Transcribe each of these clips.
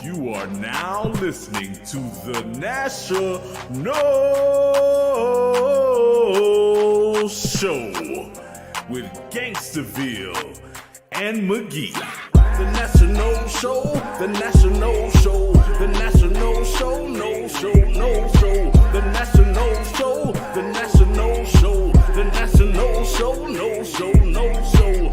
You are now listening to the National Show with Gangsterville and McGee. The National Show, the National Show, the National Show, no show, no show. The National Show, the National Show, the National Show, no show, no show.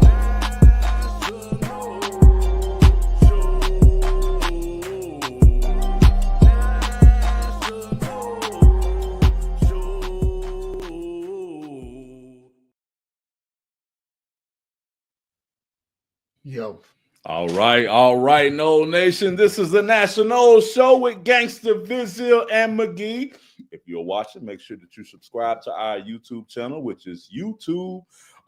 Yo. All right, No Nation. This is the National Show with Gangster Vizil and McGee. If you're watching, make sure that you subscribe to our YouTube channel, which is YouTube /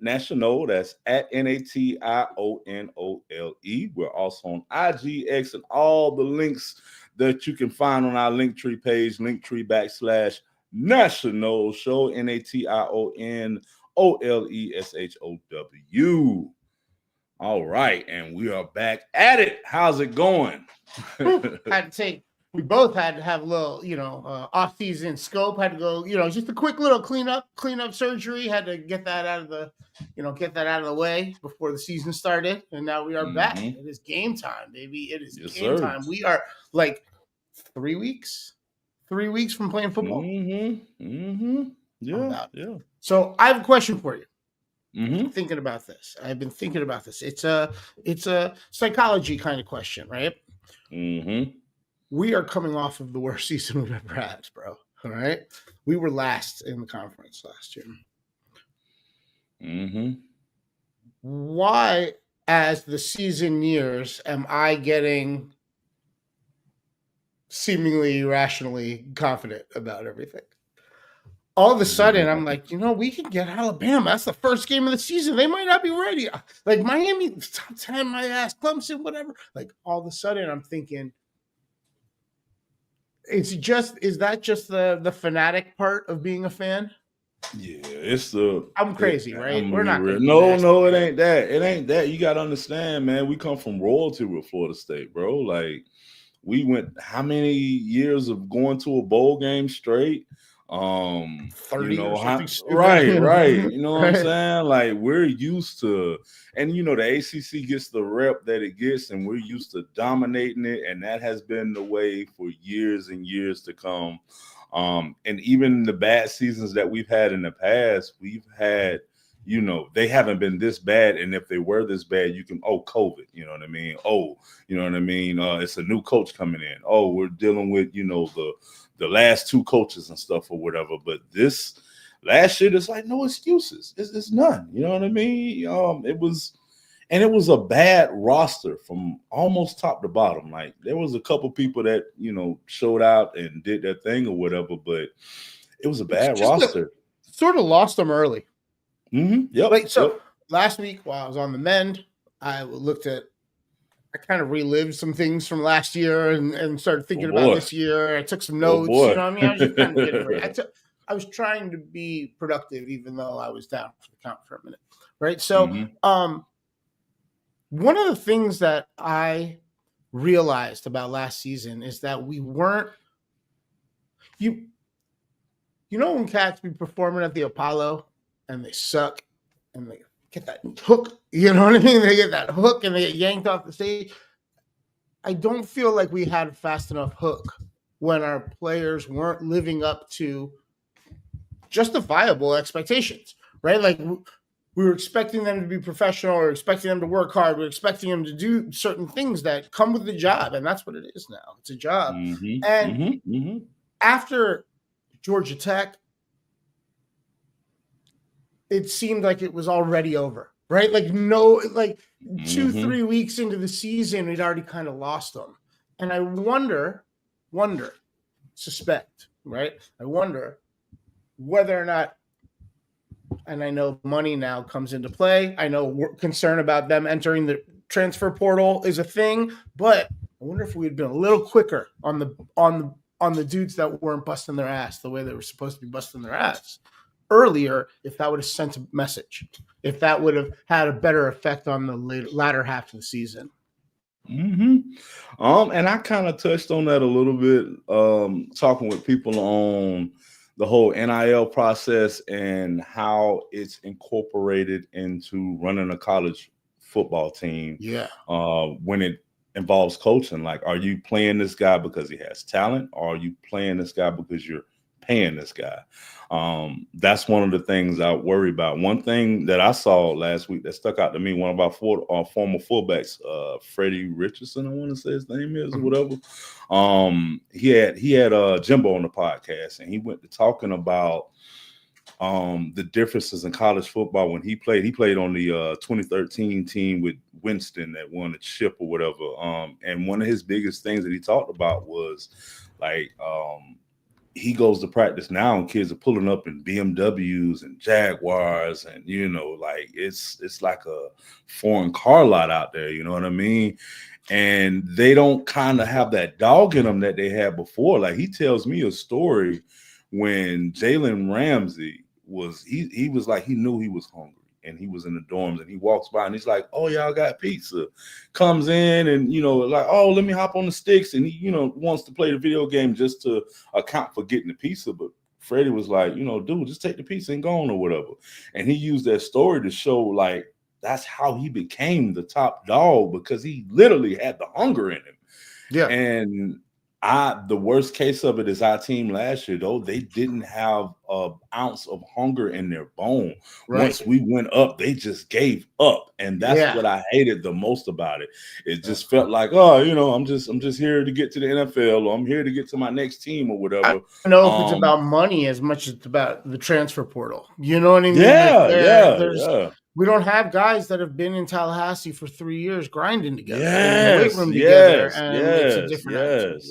@National. That's @NATIONOLE. We're also on IGX and all the links that you can find on our Linktree page, Linktree / National Show, NATIONOLESHOW. All right, and we are back at it. How's it going? We both had to have a little, off-season scope. Had to go, just a quick little cleanup surgery. Had to get that out of the, way before the season started. And now we are back. It is game time, baby. It is game time. We are like 3 weeks from playing football. Yeah. So I have a question for you. Thinking about this. I've been thinking about this. It's a psychology kind of question, right? We are coming off of the worst season we've ever had, bro. All right. We were last in the conference last year. Why, as the season nears, am I getting seemingly irrationally confident about everything? All of a sudden, I'm like, we can get Alabama. That's the first game of the season. They might not be ready. Like Miami, top 10, my ass, Clemson, whatever. Like all of a sudden, I'm thinking, is that just the fanatic part of being a fan? Yeah, I'm crazy, right? We're not. No, it ain't that. It ain't that. You got to understand, man. We come from royalty with Florida State, bro. Like we went how many years of going to a bowl game straight? 30 or something stupid. Right. You know what I'm saying? Like we're used to, and the ACC gets the rep that it gets, and we're used to dominating it, and that has been the way for years and years to come. And even the bad seasons that we've had in the past, we've had, they haven't been this bad. And if they were this bad, you can, COVID, you know what I mean? It's a new coach coming in. We're dealing with, the last two coaches and stuff or whatever. But this last year, there's like no excuses. It's none. You know what I mean? It was a bad roster from almost top to bottom. Like there was a couple people that, showed out and did their thing or whatever, but it was a bad roster. Sort of lost them early. Yep. Last week while I was on the mend, I kind of relived some things from last year and started thinking about this year. I took some notes. You know what I mean? I was just kind of getting ready. I was trying to be productive, even though I was down for the count for a minute. Right. So, one of the things that I realized about last season is that we weren't, when cats be performing at the Apollo and they suck and they get that hook, you know what I mean? They get that hook and they get yanked off the stage. I don't feel like we had a fast enough hook when our players weren't living up to justifiable expectations, right? Like we were expecting them to be professional or expecting them to work hard. We're expecting them to do certain things that come with the job. And that's what it is now. It's a job. After Georgia Tech, it seemed like it was already over, right? Like 2-3 weeks into the season, we'd already kind of lost them. And I suspect, right? I wonder whether or not, and I know money now comes into play. I know concern about them entering the transfer portal is a thing, but I wonder if we had been a little quicker on the dudes that weren't busting their ass the way they were supposed to be busting their ass earlier, if that would have sent a message, if that would have had a better effect on the latter half of the season. And I kind of touched on that a little bit, talking with people on the whole NIL process and how it's incorporated into running a college football team. Yeah. When it involves coaching, like, are you playing this guy because he has talent, or are you playing this guy because you're paying this guy? That's one of the things I worry about. One thing that I saw last week that stuck out to me, one of our former fullbacks, Freddie Richardson, I want to say his name is, or whatever. He had Jimbo on the podcast, and he went to talking about the differences in college football when he played. He played on the 2013 team with Winston that won the chip or whatever. And one of his biggest things that he talked about was like, he goes to practice now and kids are pulling up in BMWs and Jaguars, and like it's like a foreign car lot out there, you know what I mean? And they don't kind of have that dog in them that they had before. Like, he tells me a story when Jalen Ramsey was like, he knew he was hungry and he was in the dorms, and he walks by and he's like, "Oh, y'all got pizza." Comes in and, like, "Oh, let me hop on the sticks." And he, wants to play the video game just to account for getting the pizza. But Freddie was like, "Dude, just take the pizza and go on," or whatever. And he used that story to show, like, that's how he became the top dog, because he literally had the hunger in him. Yeah. And the worst case of it is our team last year, though. They didn't have an ounce of hunger in their bone. Right. Once we went up, they just gave up. And that's what I hated the most about it. It just felt like, oh, I'm just here to get to the NFL, or I'm here to get to my next team or whatever. I don't know if it's about money as much as it's about the transfer portal. You know what I mean? Yeah. We don't have guys that have been in Tallahassee for 3 years grinding together. Yes. It's a different attitude.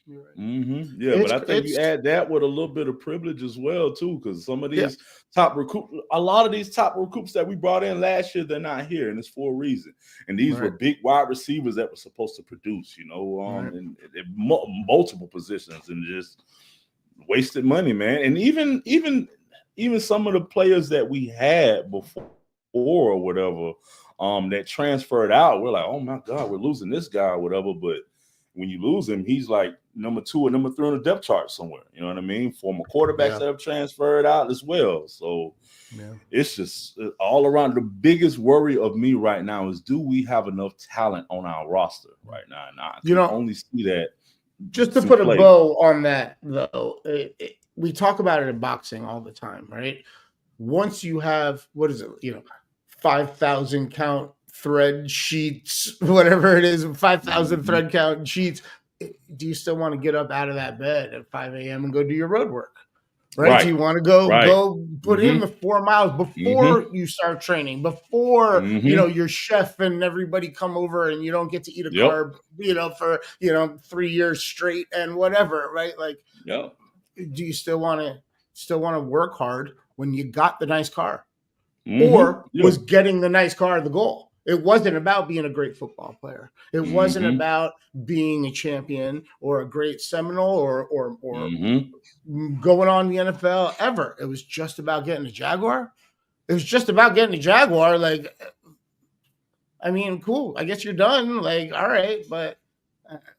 You're right. Yeah, but I think you add that with a little bit of privilege as well, too, because some of these a lot of these top recruits that we brought in last year, they're not here, and it's for a reason. And these were big wide receivers that were supposed to produce, in multiple positions, and just wasted money, man. And even some of the players that we had before or whatever, that transferred out, we're like, oh my God, we're losing this guy or whatever. But when you lose him, he's like number 2 or number 3 on the depth chart somewhere. You know what I mean? Former quarterbacks that have transferred out as well. So it's just all around. The biggest worry of me right now is, do we have enough talent on our roster right now? And I can only see that. Just to put a bow on that, though, we talk about it in boxing all the time, right? Once you have, 5,000 count thread sheets, whatever it is, 5,000 thread count sheets, do you still want to get up out of that bed at 5 a.m. and go do your road work? Right? Do you want to go put in the 4 miles before you start training, before your chef and everybody come over and you don't get to eat a carb, for 3 years straight and whatever, right? Like, do you still want to work hard when you got the nice car? Or was getting the nice car the goal? It wasn't about being a great football player. It wasn't about being a champion or a great Seminole or going on the NFL ever. It was just about getting a Jaguar. Like, I mean, cool. I guess you're done. Like, all right, but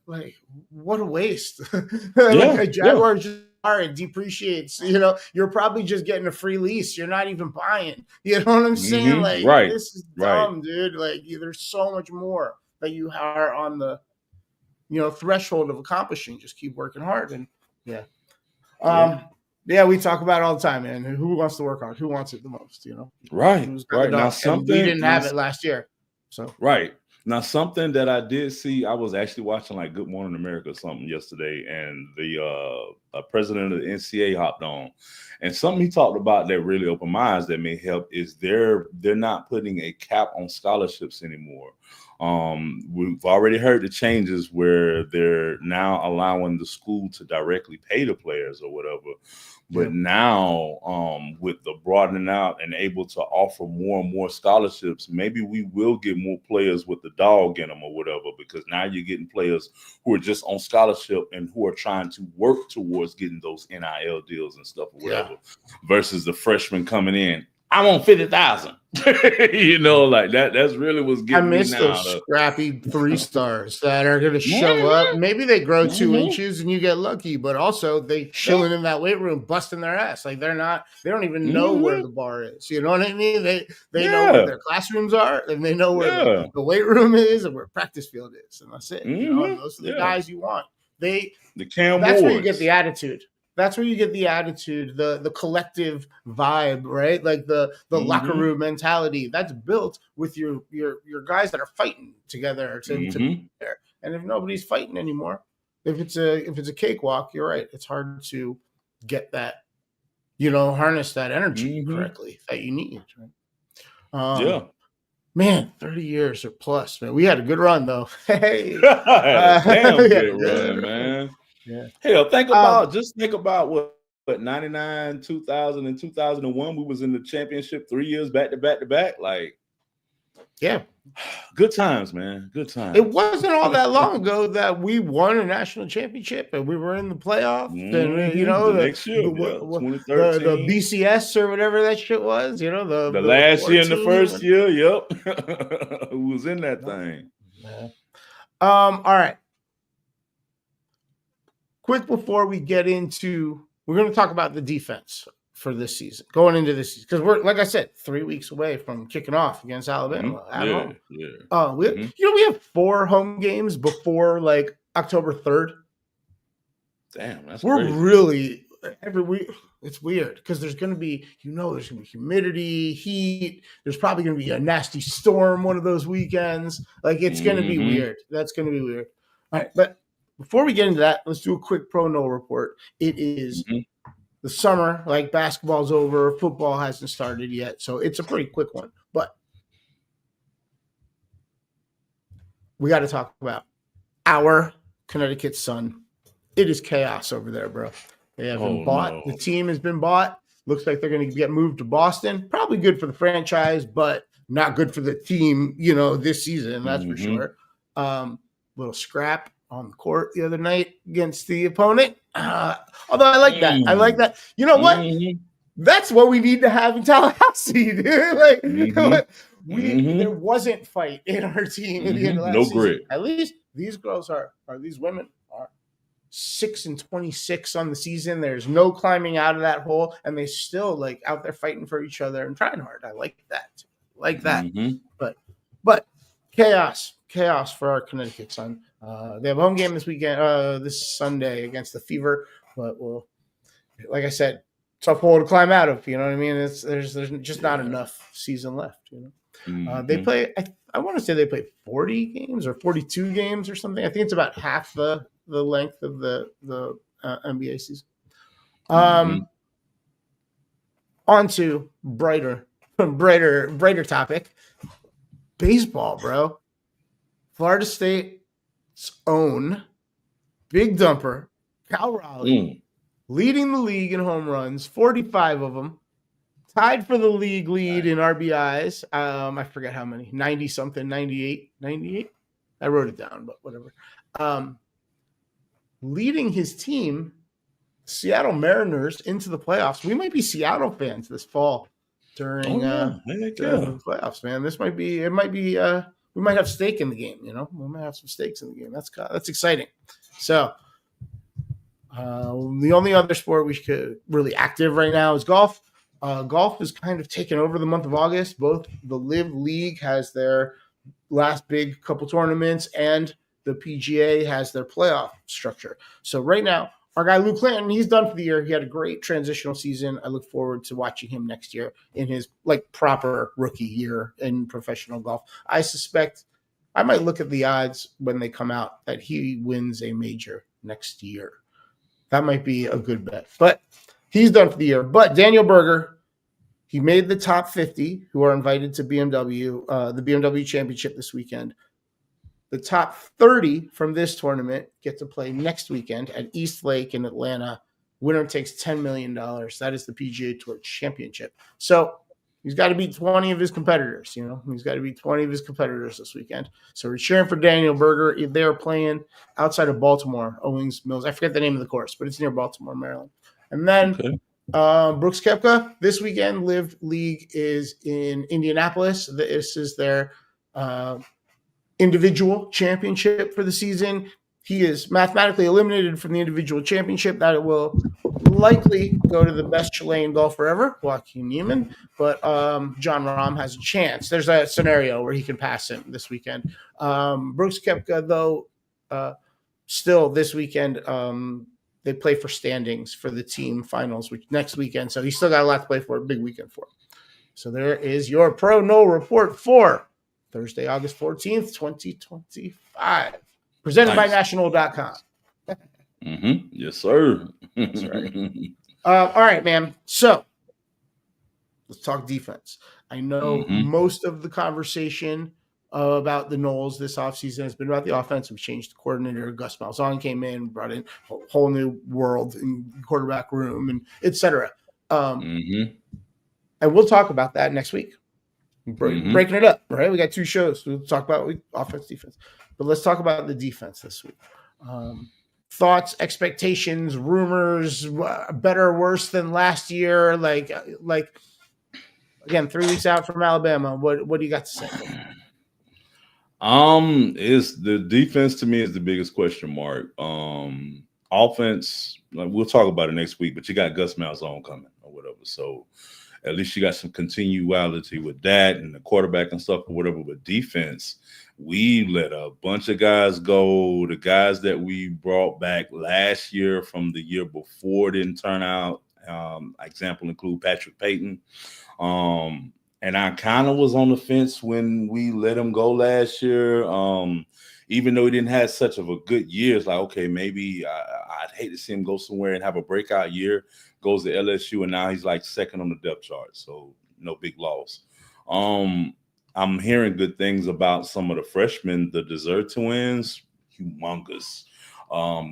like, what a waste. A Jaguar just it depreciates. You're probably just getting a free lease. You're not even buying. You know what I'm saying? Like, this is dumb, dude. Like, there's so much more that you are on the threshold of accomplishing. Just keep working hard. And we talk about it all the time, man. Who wants to work hard? Who wants it the most? Right. Now, something we didn't have it last year. So Now, something that I did see, I was actually watching like Good Morning America or something yesterday, and the president of the NCAA hopped on, and something he talked about that really opened my eyes that may help is they're not putting a cap on scholarships anymore. We've already heard the changes where they're now allowing the school to directly pay the players or whatever. But now, with the broadening out and able to offer more and more scholarships, maybe we will get more players with the dog in them or whatever, because now you're getting players who are just on scholarship and who are trying to work towards getting those NIL deals and stuff or whatever, versus the freshmen coming in. I want 50,000. You know, like that's really what's I getting me miss now. those scrappy 3-stars that are going to show up. Maybe they grow 2 inches and you get lucky, but also they chilling in that weight room, busting their ass. Like they don't even know where the bar is. You know what I mean? They know where their classrooms are, and they know where the weight room is and where practice field is, and that's it. You know, and those are the guys you want. The Cam That's Wards. Where you get the attitude. That's where you get the attitude, the collective vibe, right? Like the locker room mentality that's built with your guys that are fighting together to be there. And if nobody's fighting anymore, if it's a cakewalk, you're right. It's hard to get that, harness that energy correctly that you need. Right? Man, 30 years or plus, man. We had a good run though. Hey, damn good run, man. Yeah. Hell, think about what 99, 2000, and 2001. We was in the championship 3 years back to back. Like, yeah, good times, man. Good times. It wasn't all that long ago that we won a national championship and we were in the playoffs. And the next year, 2013, the BCS or whatever that shit was. The last year and the first year. Yep, who was in that thing? Yeah. All right. Quick before we get into, we're going to talk about the defense for this season, going into this season, because we're, like I said, 3 weeks away from kicking off against Alabama at home. Yeah. We have 4 home games before like October 3rd. Damn, we're crazy. Really every week. It's weird because there's going to be, there's going to be humidity, heat. There's probably going to be a nasty storm one of those weekends. Like it's going to be weird. That's going to be weird. All right, but before we get into that, let's do a quick Pro No report. It is the summer, like basketball's over, football hasn't started yet, so it's a pretty quick one. But we got to talk about our Connecticut Sun. It is chaos over there, bro. They have been bought. No. The team has been bought. Looks like they're going to get moved to Boston. Probably good for the franchise, but not good for the team, this season, that's for sure. Little scrap on the court the other night against the opponent. Although I like that. I like that. You know what? That's what we need to have in Tallahassee, dude. Like, there wasn't fight in our team at the end of last season. Grit. At least these girls these women are 6-26 on the season. There's no climbing out of that hole, and they still like out there fighting for each other and trying hard. I like that. But chaos for our Connecticut Sun. They have a home game this weekend, this Sunday against the Fever. But like I said, tough hole to climb out of. You know what I mean? There's just not enough season left. They play. I want to say they play 40 games or 42 games or something. I think it's about half the length of the NBA season. On to brighter topic. Baseball, bro. Florida State's own Big Dumper, Cal Raleigh, leading the league in home runs, 45 of them. Tied for the league lead in RBIs. I forget how many, 90-something, 98. I wrote it down, but whatever. Leading his team, Seattle Mariners, into the playoffs. We might be Seattle fans this fall during the playoffs, man. We might have stake in the game, We might have some stakes in the game. That's exciting. So the only other sport we could really active right now is golf. Golf is kind of taken over the month of August. Both the Live League has their last big couple tournaments, and the PGA has their playoff structure. So right now, our guy Luke Clanton, he's done for the year. He had a great transitional season. I look forward to watching him next year in his proper rookie year in professional golf. I suspect I might look at the odds when they come out that he wins a major next year. That might be a good bet. But he's done for the year. But Daniel Berger, he made the top 50 who are invited to BMW, the BMW Championship this weekend. The top 30 from this tournament get to play next weekend at East Lake in Atlanta. Winner takes $10 million. That is the PGA Tour Championship. So he's got to beat 20 of his competitors. He's got to beat 20 of his competitors this weekend. So we're cheering for Daniel Berger. They're playing outside of Baltimore, Owings Mills. I forget the name of the course, but it's near Baltimore, Maryland. And then Brooks Koepka this weekend. Live League is in Indianapolis. This is their individual championship for the season. He is mathematically eliminated from the individual championship. That will likely go to the best Chilean golfer ever, Joaquin Niemann. But John Rahm has a chance. There's a scenario where he can pass him this weekend. Brooks Koepka, though, still this weekend, they play for standings for the team finals, which next weekend. So he's still got a lot to play for. A big weekend for him. So there is your Pro No report for Thursday, August 14th, 2025. Presented by National.com. Mm-hmm. Yes, sir. That's right. All right, man. So let's talk defense. I know most of the conversation about the Noles this offseason has been about the offense. We changed the coordinator. Gus Malzahn came in, brought in a whole new world in the quarterback room, and et cetera. And we'll talk about that next week. Breaking it up, right? We got 2 shows. We'll talk about offense, defense. But let's talk about the defense this week. Thoughts, expectations, rumors, better or worse than last year? Like again, 3 weeks out from Alabama. What do you got to say? Is the defense to me is the biggest question mark. Offense, like we'll talk about it next week, but you got Gus Malzahn coming or whatever. So at least you got some continuality with that and the quarterback and stuff or whatever. But defense, we let a bunch of guys go. The guys that we brought back last year from the year before didn't turn out. Example include Patrick Payton. And I kind of was on the fence when we let him go last year. Even though he didn't have such of a good year, it's like, okay, maybe I'd hate to see him go somewhere and have a breakout year. Goes to LSU, and now he's like second on the depth chart. So no big loss. I'm hearing good things about some of the freshmen, the Desert Twins, humongous.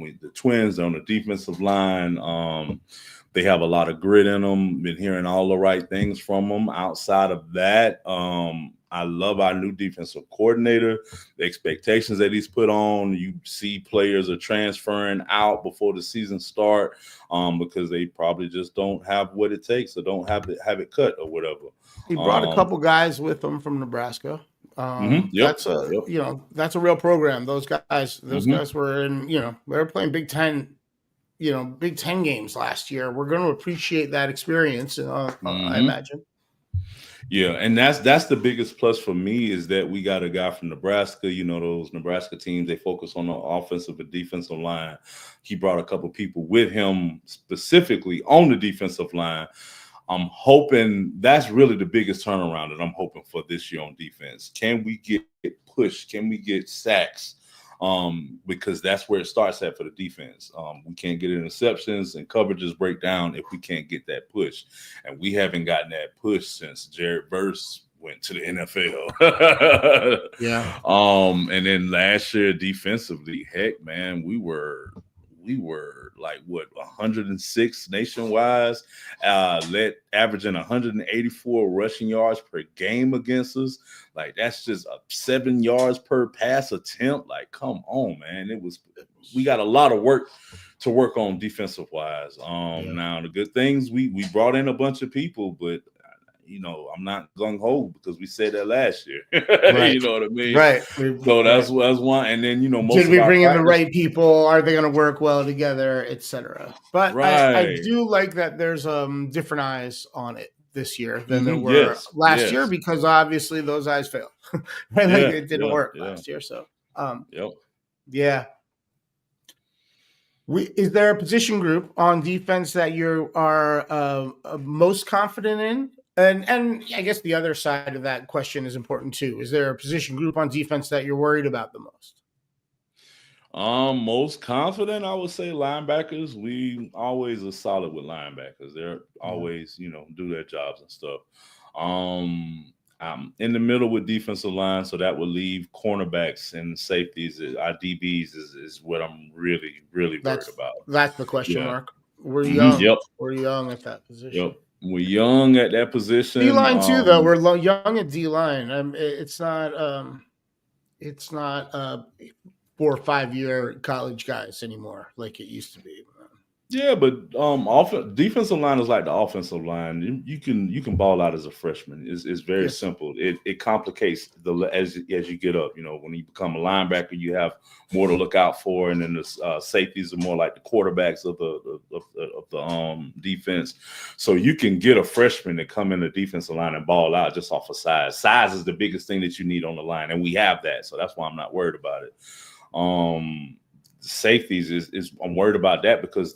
With the Twins on the defensive line, they have a lot of grit in them. Been hearing all the right things from them. Outside of that, I love our new defensive coordinator. The expectations that he's put on, you see players are transferring out before the season start because they probably just don't have what it takes or don't have it cut or whatever. He brought a couple guys with him from Nebraska. That's a real program. Those guys were in, they were playing Big Ten games last year. We're going to appreciate that experience, I imagine. Yeah, and that's the biggest plus for me is that we got a guy from Nebraska. Those Nebraska teams, they focus on the offensive and defensive line. He brought a couple people with him specifically on the defensive line. I'm hoping that's really the biggest turnaround that I'm hoping for this year on defense. Can we get pushed? Can we get sacks? Because that's where it starts at for the defense. We can't get interceptions and coverages break down if we can't get that push. And we haven't gotten that push since Jared Verse went to the NFL. Yeah. And then last year defensively, heck, man, we were like 106 nationwide, averaging 184 rushing yards per game against us. Like that's just 7 yards per pass attempt. Like, come on, man. We got a lot of work to work on defensive wise. Now the good things we brought in a bunch of people, but I'm not gung-ho because we said that last year. Right. You know what I mean? Right. So that's one. And then, most did we bring in the right people? Are they going to work well together, etc.? But right. I do like that there's different eyes on it this year than there were last year because obviously those eyes failed. Right? It didn't work last year. So, yeah. Is there a position group on defense that you are most confident in? And I guess the other side of that question is important too. Is there a position group on defense that you're worried about the most? Most confident, I would say linebackers. We always are solid with linebackers. They're always, do their jobs and stuff. I'm in the middle with defensive line, so that would leave cornerbacks and safeties. Our DBs is what I'm really, really worried about. That's the question mark. We're young. Yep. We're young at that position. Yep. We're young at that position. D-line too, though. We're young at D-line. It's not 4 or 5 year college guys anymore like it used to be. Yeah, but defensive line is like the offensive line. You can ball out as a freshman. It's very Yes. simple. It complicates as you get up. When you become a linebacker, you have more to look out for, and then the safeties are more like the quarterbacks of the defense. So you can get a freshman to come in the defensive line and ball out just off of size. Size is the biggest thing that you need on the line, and we have that. So that's why I'm not worried about it. Safeties is I'm worried about that because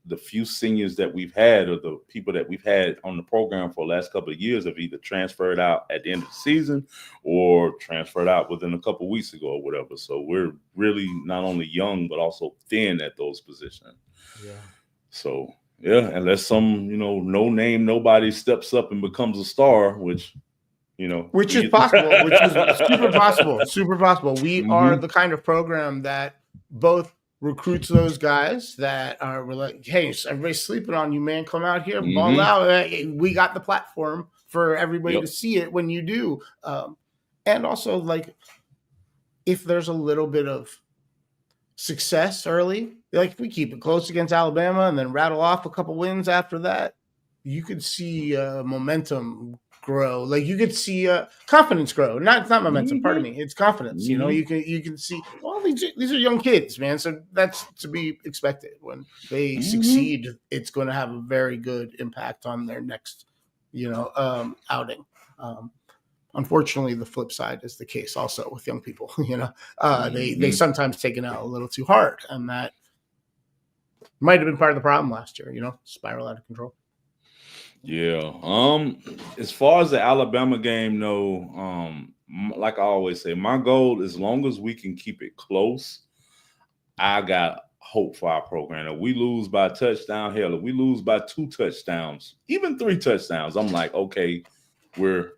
the few seniors that we've had, or the people that we've had on the program for the last couple of years, have either transferred out at the end of the season or transferred out within a couple of weeks ago or whatever. So we're really not only young but also thin at those positions. Yeah. So yeah, unless some no name nobody steps up and becomes a star, which is possible, which is super possible. We are the kind of program that both recruits those guys that are like, hey, everybody's sleeping on you, man. Come out here, ball out. We got the platform for everybody to see it when you do. And also, like, if there's a little bit of success early, like if we keep it close against Alabama and then rattle off a couple wins after that, you could see momentum grow. Like you could see confidence grow. It's not momentum. Pardon me. It's confidence. You can see. Well, these are young kids, man. So that's to be expected. When they succeed, it's going to have a very good impact on their next, outing. Unfortunately, the flip side is the case also with young people. They sometimes take it out a little too hard, and that might have been part of the problem last year. Spiral out of control. Yeah. As far as the Alabama game, like I always say, my goal, as long as we can keep it close, I got hope for our program. If we lose by a touchdown, hell, if we lose by 2 touchdowns, even 3 touchdowns, I'm like, okay, we're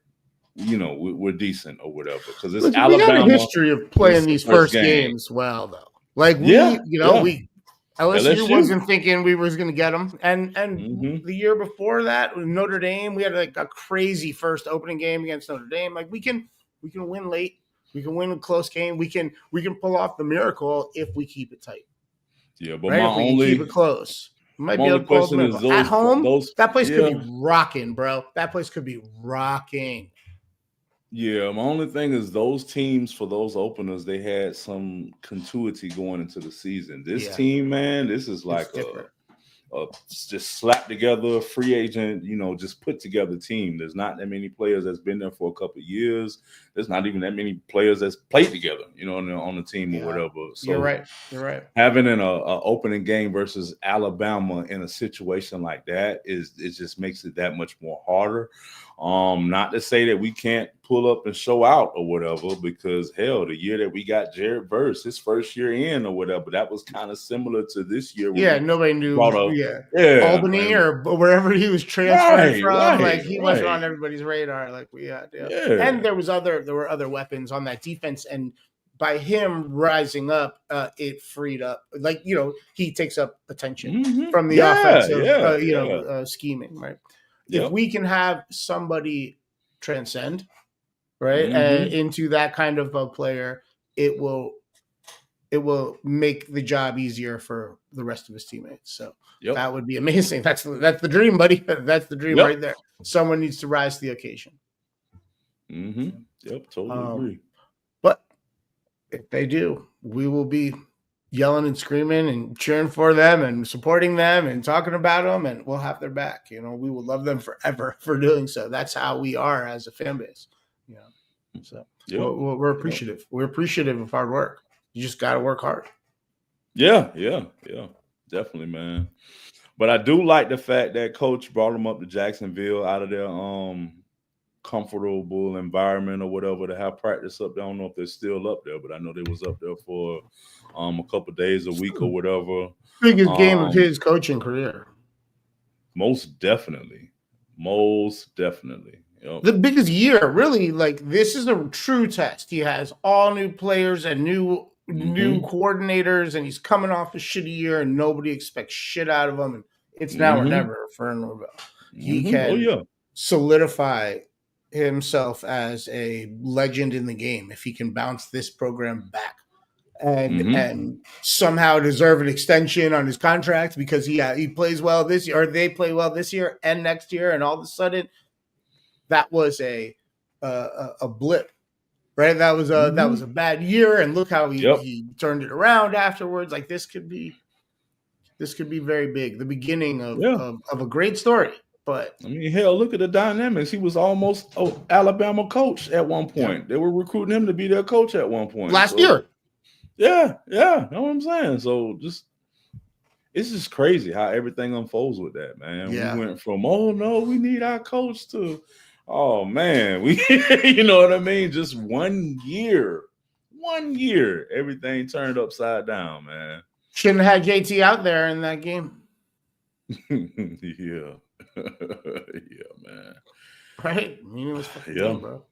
decent or whatever. Because it's Alabama. We got a history of playing these first games well, though. Like LSU wasn't thinking we was going to get them, and the year before that, Notre Dame, we had like a crazy first opening game against Notre Dame. Like we can win late, we can win a close game, we can pull off the miracle if we keep it tight. Yeah, but my keep it close. Might be able to pull it at home. That place could be rocking, bro. That place could be rocking. Yeah, my only thing is those teams for those openers, they had some continuity going into the season. This team, man, this is like a just slapped together free agent, just put together team. There's not that many players that's been there for a couple of years. There's not even that many players that's played together, on the team or whatever. So you're right. Having an opening game versus Alabama in a situation like that it just makes it that much more harder. Not to say that we can't pull up and show out or whatever, because hell, the year that we got Jared Verse, his first year in or whatever, that was kind of similar to this year. Nobody knew. Albany or wherever he was transferred from, like he wasn't on everybody's radar. Like we had, and there were other weapons on that defense, and by him rising up, it freed up. Like he takes up attention from the offensive, scheming, right? If we can have somebody transcend, right, and into that kind of a player, it will make the job easier for the rest of his teammates. So that would be amazing. That's the dream, buddy. That's the dream right there. Someone needs to rise to the occasion. Yep, totally agree. But if they do, we will be yelling and screaming and cheering for them and supporting them and talking about them, and we'll have their back. We will love them forever for doing so. That's how we are as a fan base. So we're appreciative. We're appreciative of hard work. You just got to work hard. Yeah, definitely, man. But I do like the fact that Coach brought them up to Jacksonville out of their comfortable environment or whatever to have practice up there. I don't know if they're still up there, but I know they was up there for a couple of days a week or whatever. Biggest game of his coaching career. Most definitely. Yep. The biggest year, really. Like this is a true test. He has all new players and new coordinators, and he's coming off a shitty year, and nobody expects shit out of him. And it's now or never for Norvell. He can solidify himself as a legend in the game if he can bounce this program back. and somehow deserve an extension on his contract because he plays well this year, or they play well this year and next year, and all of a sudden that was a blip, right? That was a bad year, and look how he turned it around afterwards. Like this could be very big, the beginning of a great story. But I mean, hell, look at the dynamics. He was almost an Alabama coach at one point. They were recruiting him to be their coach at one point last year. Yeah, know what I'm saying? So it's just crazy how everything unfolds with that, man. Yeah. We went from, oh no, we need our coach, to, oh man, we you know what I mean? Just 1 year, everything turned upside down, man. Shouldn't have had JT out there in that game. Yeah. Yeah, man. Right? I mean, it was fucking game, bro.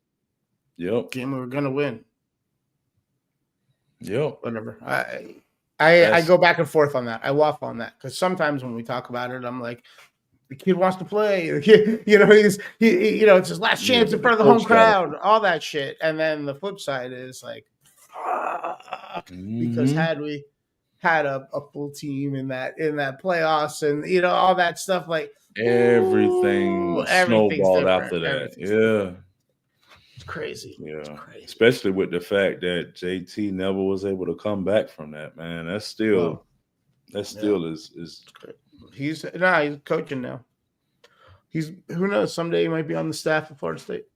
Yep. Game we were gonna win. Yep. Whatever. I go back and forth on that. I waffle on that because sometimes when we talk about it, I'm like, the kid wants to play. The kid, it's his last chance in front of the home crowd, all that shit. And then the flip side is like, because had we had a full team in that playoffs and all that stuff, like everything snowballed after that. Yeah. It's crazy. Yeah. It's crazy. Especially with the fact that JT never was able to come back from that, man. That's still is he's coaching now. Who knows, someday he might be on the staff of Florida State.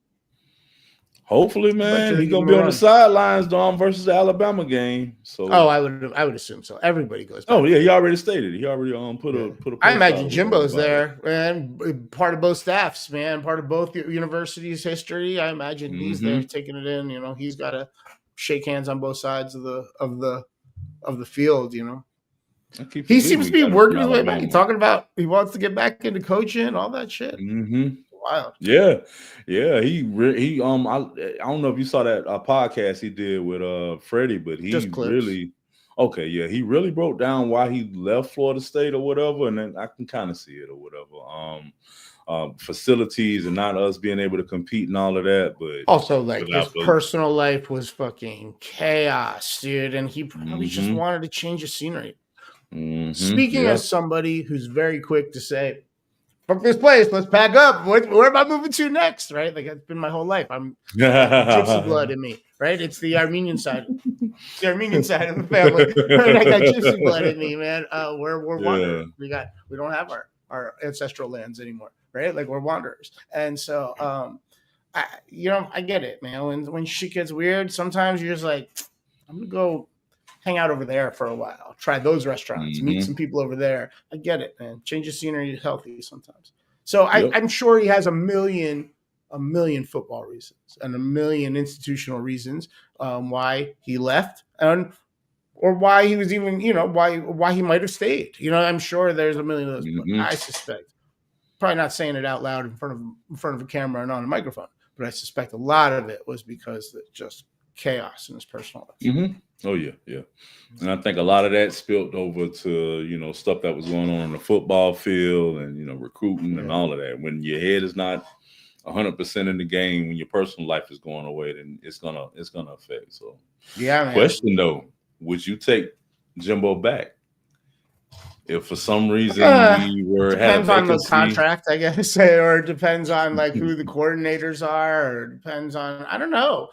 Hopefully, man, he's gonna be on the sidelines, Dom, versus the Alabama game. So, I would assume so. Everybody goes back. Oh yeah, he already stated. He already put a. I imagine Jimbo's there, and part of both staffs, man, part of both universities' history. I imagine he's there taking it in. He's got to shake hands on both sides of the field. He seems to be working his way back. He's talking about he wants to get back into coaching, all that shit. Wild. Yeah. He I don't know if you saw that podcast he did with Freddie, but he really he really broke down why he left Florida State or whatever, and then I can kind of see it or whatever. Facilities and not us being able to compete and all of that, but also like his personal life was fucking chaos, dude, and he probably just wanted to change the scenery. Speaking as somebody who's very quick to say, fuck this place, let's pack up. Where am I moving to next? Right? Like, it's been my whole life. I'm gypsy blood in me, right? It's the Armenian side. It's the Armenian side of the family. Right? I got gypsy blood in me, man. We're wanderers. We don't have our ancestral lands anymore, right? Like, we're wanderers. And so I get it, man. When shit gets weird, sometimes you're just like, I'm gonna go hang out over there for a while, try those restaurants, meet some people over there. I get it, man. Change the scenery is healthy sometimes. So I'm sure he has a million football reasons and a million institutional reasons why he left or why he was even, why he might have stayed. I'm sure there's a million of those. I suspect, probably not saying it out loud in front of a camera and on a microphone, but I suspect a lot of it was because of just chaos in his personal life. Oh yeah. And I think a lot of that spilled over to stuff that was going on the football field and recruiting and all of that. When your head is not 100% in the game, when your personal life is going away, then it's gonna affect. So yeah, man. Question though, would you take Jimbo back if for some reason we were depends on the contract, I guess, or it depends on like who the coordinators are, or it depends on I don't know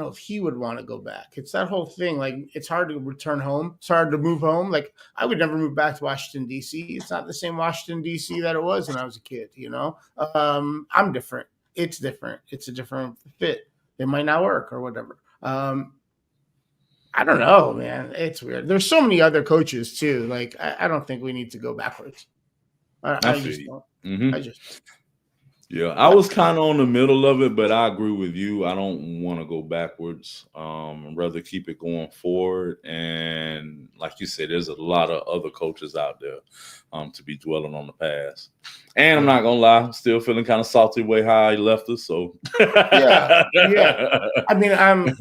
if he would want to go back. It's that whole thing. Like, it's hard to return home. It's hard to move home. Like, I would never move back to Washington, D.C. It's not the same Washington, D.C. that it was when I was a kid, I'm different. It's different. It's a different fit. It might not work or whatever. I don't know, man. It's weird. There's so many other coaches, too. Like, I don't think we need to go backwards. I just don't. Yeah, I was kind of on the middle of it, but I agree with you. I don't want to go backwards. I'd rather keep it going forward. And like you said, there's a lot of other coaches out there to be dwelling on the past. And I'm not going to lie, I'm still feeling kind of salty way how he left us. So yeah. I mean, I'm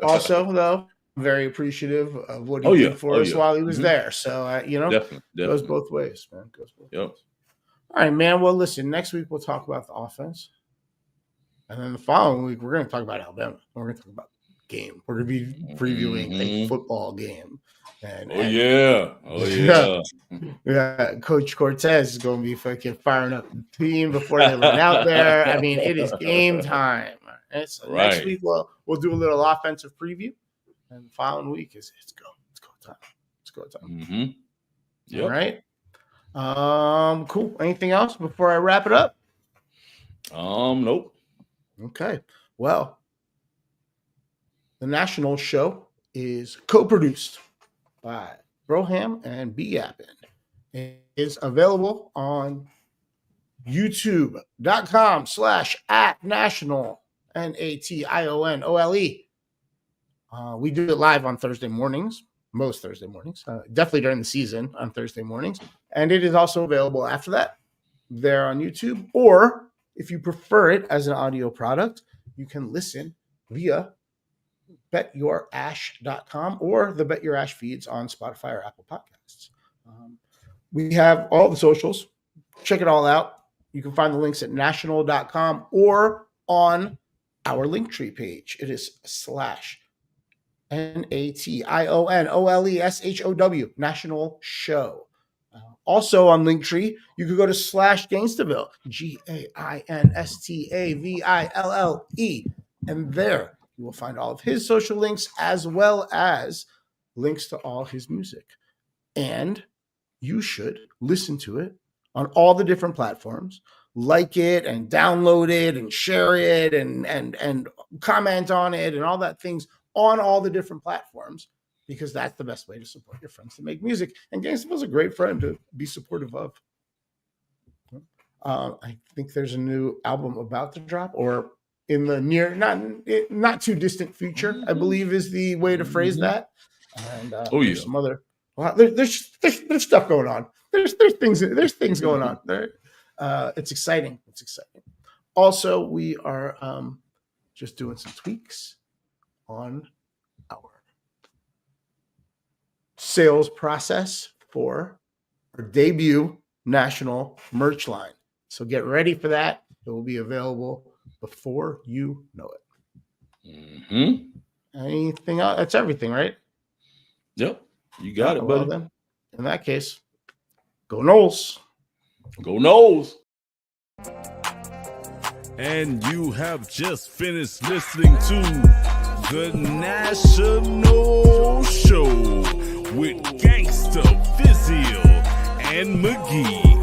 also, though, very appreciative of what he did for us while he was there. So, definitely. Goes both ways, man. Ways. All right, man. Well, listen, next week we'll talk about the offense. And then the following week, we're going to talk about Alabama. We're going to talk about game. We're going to be previewing a football game. Yeah. Yeah, Coach Cortez is going to be fucking firing up the team before they run out there. I mean, it is game time. And so next week we'll do a little offensive preview, and the following week it's go time. Yep. All right. Cool. Anything else before I wrap it up? Nope. Okay. Well, the national show is co-produced by Broham and B Yappin. It is available on youtube.com/@national NATIONOLE. We do it live on Thursday mornings, most Thursday mornings, definitely during the season on Thursday mornings. And it is also available after that there on YouTube. Or if you prefer it as an audio product, you can listen via betyourash.com or the Bet Your Ash feeds on Spotify or Apple Podcasts. We have all the socials. Check it all out. You can find the links at national.com or on our Linktree page. It is /NATIONOLESHOW, National Show. Also on Linktree, you could go to /Gainstaville, GAINSTAVILLE, and there you will find all of his social links as well as links to all his music. And you should listen to it on all the different platforms, like it and download it and share it and comment on it and all that things on all the different platforms, because that's the best way to support your friends to make music. And Gangsta is a great friend to be supportive of. I think there's a new album about to drop, or in the near, not too distant future, I believe is the way to phrase that. And there's some other, well, there's stuff going on. There's things going on there. It's exciting. Also, we are just doing some tweaks on our sales process for our debut national merch line. So get ready for that. It will be available before you know it. Anything else? That's everything, right? Yep. You got it, buddy. Well, then, in that case, go Noles. Go Noles. And you have just finished listening to The National Show with Gangsta, Fizzle, and McGee.